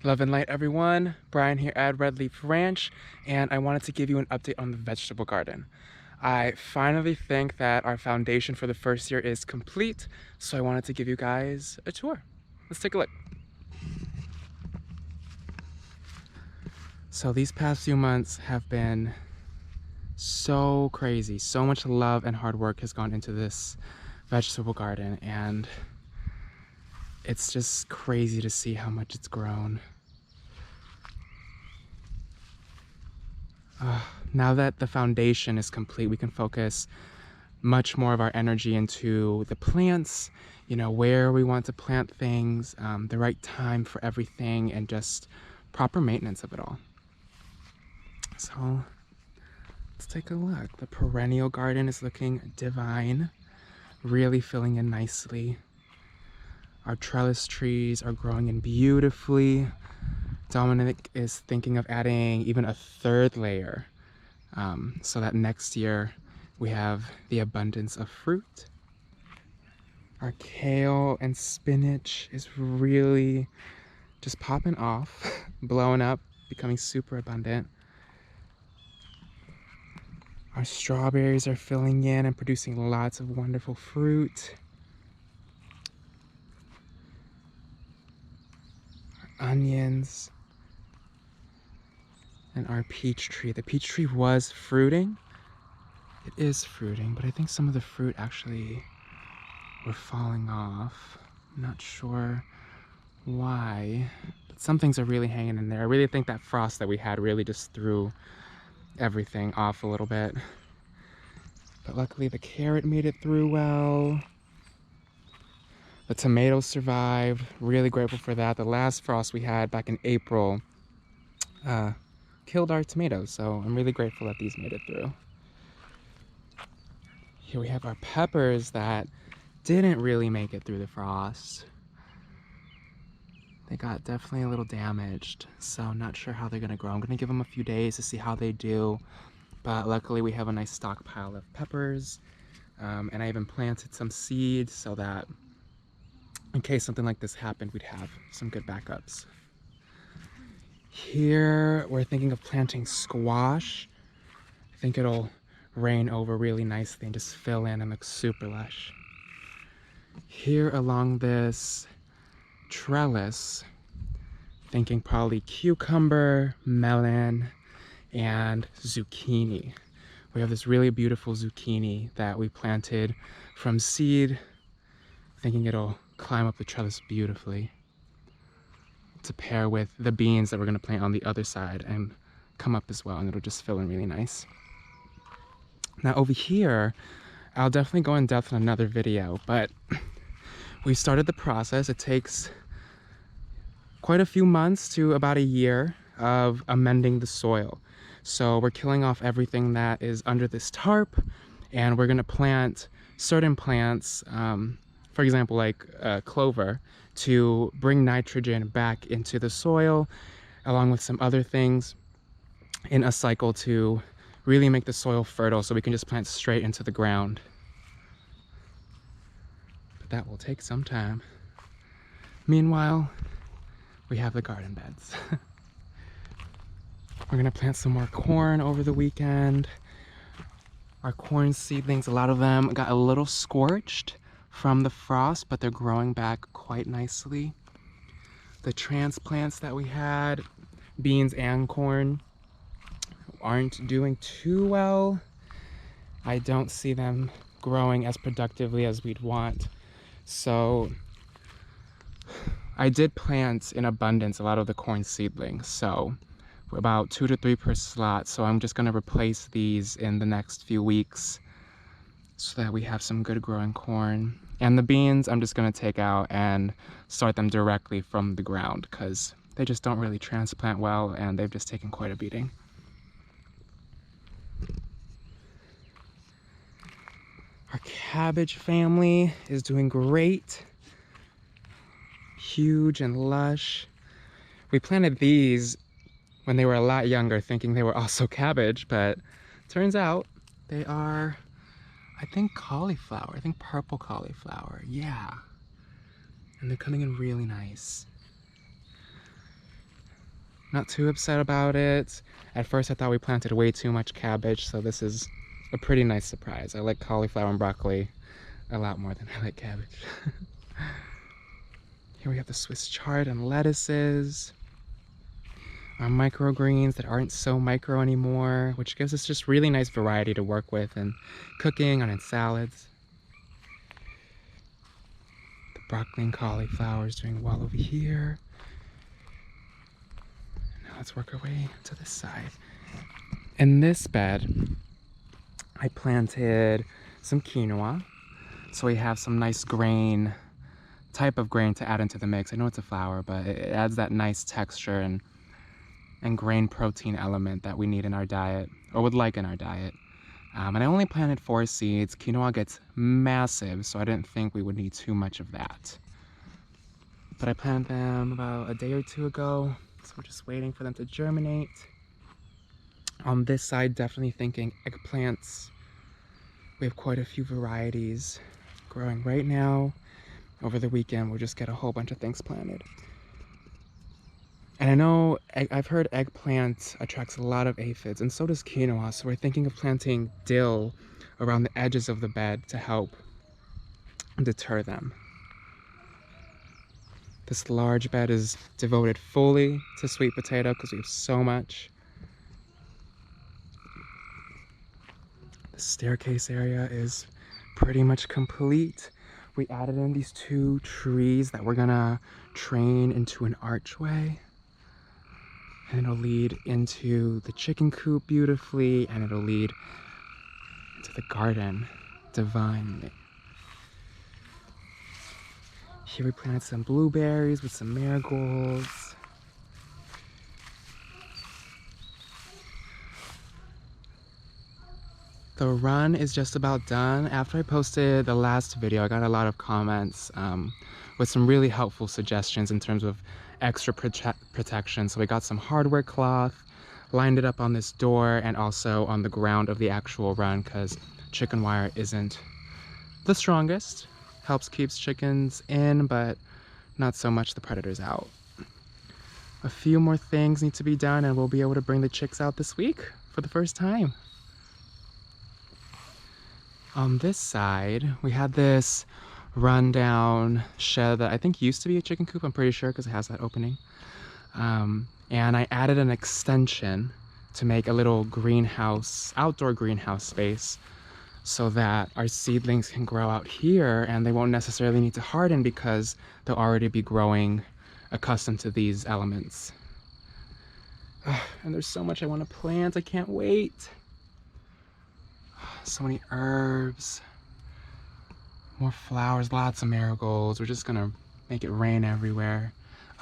Love and light, everyone. Brian here at Red Leaf Ranch, and I wanted to give you an update on the vegetable garden. I finally think that our foundation for the first year is complete, so I wanted to give you guys a tour. Let's take a look. So these past few months have been so crazy. So much love and hard work has gone into this vegetable garden, and it's just crazy to see how much it's grown. Now that the foundation is complete, we can focus much more of our energy into the plants, where we want to plant things, the right time for everything, and just proper maintenance of it all. So let's take a look. The perennial garden is looking divine, really filling in nicely. Our trellis trees are growing in beautifully. Dominic is thinking of adding even a third layer, so that next year we have the abundance of fruit. Our kale and spinach is really just popping off, blowing up, becoming super abundant. Our strawberries are filling in and producing lots of wonderful fruit. Our onions. And our peach tree. The peach tree was fruiting. It is fruiting, but I think some of the fruit actually were falling off. I'm not sure why, but some things are really hanging in there. I really think that frost that we had really just threw everything off a little bit. But luckily the carrot made it through well. The tomatoes survived. Really grateful for that. The last frost we had back in April killed our tomatoes, so I'm really grateful that these made it through. Here we have our peppers that didn't really make it through the frost. They got definitely a little damaged, so I'm not sure how they're gonna grow. I'm gonna give them a few days to see how they do, but luckily we have a nice stockpile of peppers, and I even planted some seeds so that in case something like this happened, we'd have some good backups. Here we're thinking of planting squash. I think it'll rain over really nicely and just fill in and look super lush. Here along this trellis, thinking probably cucumber, melon, and zucchini. We have this really beautiful zucchini that we planted from seed, thinking it'll climb up the trellis beautifully to pair with the beans that we're going to plant on the other side and come up as well, and it'll just fill in really nice. Now over here, I'll definitely go in depth in another video, but we started the process. It takes quite a few months to about a year of amending the soil. So we're killing off everything that is under this tarp, and we're going to plant certain plants, for example, like clover, to bring nitrogen back into the soil, along with some other things in a cycle to really make the soil fertile so we can just plant straight into the ground. But that will take some time. Meanwhile, we have the garden beds. We're gonna plant some more corn over the weekend. Our corn seedlings, a lot of them got a little scorched from the frost, but they're growing back quite nicely. The transplants that we had, beans and corn, aren't doing too well. I don't see them growing as productively as we'd want. So I did plant in abundance a lot of the corn seedlings, so about 2 to 3 per slot. So I'm just gonna replace these in the next few weeks so that we have some good growing corn. And the beans, I'm just gonna take out and start them directly from the ground because they just don't really transplant well and they've just taken quite a beating. Our cabbage family is doing great. Huge and lush. We planted these when they were a lot younger, thinking they were also cabbage, but turns out they are, I think, cauliflower. I think purple cauliflower, yeah. And they're coming in really nice. Not too upset about it. At first I thought we planted way too much cabbage, so this is a pretty nice surprise. I like cauliflower and broccoli a lot more than I like cabbage. Here we have the Swiss chard and lettuces. Our microgreens that aren't so micro anymore, which gives us just really nice variety to work with in cooking and in salads. The broccoli and cauliflower is doing well over here. Now let's work our way to this side. In this bed, I planted some quinoa, so we have some nice type of grain to add into the mix. I know it's a flour, but it adds that nice texture and grain protein element that we need in our diet, or would like in our diet. And I only planted 4 seeds. Quinoa gets massive, so I didn't think we would need too much of that. But I planted them about a day or 2 ago, so we're just waiting for them to germinate. On this side, definitely thinking eggplants. We have quite a few varieties growing right now. Over the weekend, we'll just get a whole bunch of things planted. And I know I've heard eggplant attracts a lot of aphids, and so does quinoa, so we're thinking of planting dill around the edges of the bed to help deter them. This large bed is devoted fully to sweet potato because we have so much. The staircase area is pretty much complete. We added in these 2 trees that we're gonna train into an archway. And it'll lead into the chicken coop beautifully, and it'll lead into the garden divinely. Here we planted some blueberries with some marigolds. The run is just about done. After I posted the last video, I got a lot of comments with some really helpful suggestions in terms of extra protection. So we got some hardware cloth, lined it up on this door and also on the ground of the actual run, because chicken wire isn't the strongest. Helps keeps chickens in, but not so much the predators out. A few more things need to be done and we'll be able to bring the chicks out this week for the first time. On this side, we had this rundown shed that I think used to be a chicken coop, I'm pretty sure, because it has that opening. And I added an extension to make a little greenhouse, outdoor greenhouse space, so that our seedlings can grow out here and they won't necessarily need to harden because they'll already be growing accustomed to these elements. And there's so much I want to plant, I can't wait. So many herbs, more flowers, lots of marigolds. We're just gonna make it rain everywhere.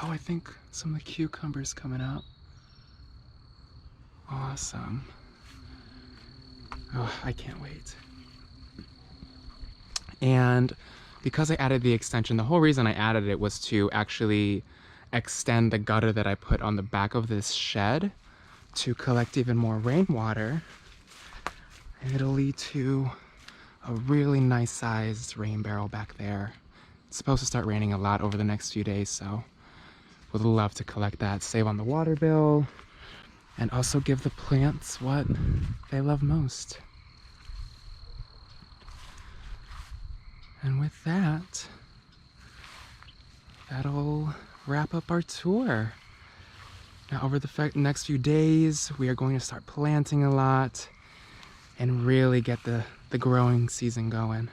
Oh, I think some of the cucumbers coming up. Awesome. Oh, I can't wait. And because I added the extension, the whole reason I added it was to actually extend the gutter that I put on the back of this shed to collect even more rainwater. And it'll lead to a really nice sized rain barrel back there. It's supposed to start raining a lot over the next few days, so would love to collect that, save on the water bill, and also give the plants what they love most. And with that, that'll wrap up our tour. Now over the next few days, we are going to start planting a lot and really get the growing season going.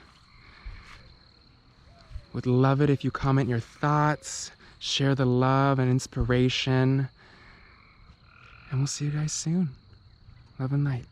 Would love it if you comment your thoughts, share the love and inspiration, and we'll see you guys soon. Love and light.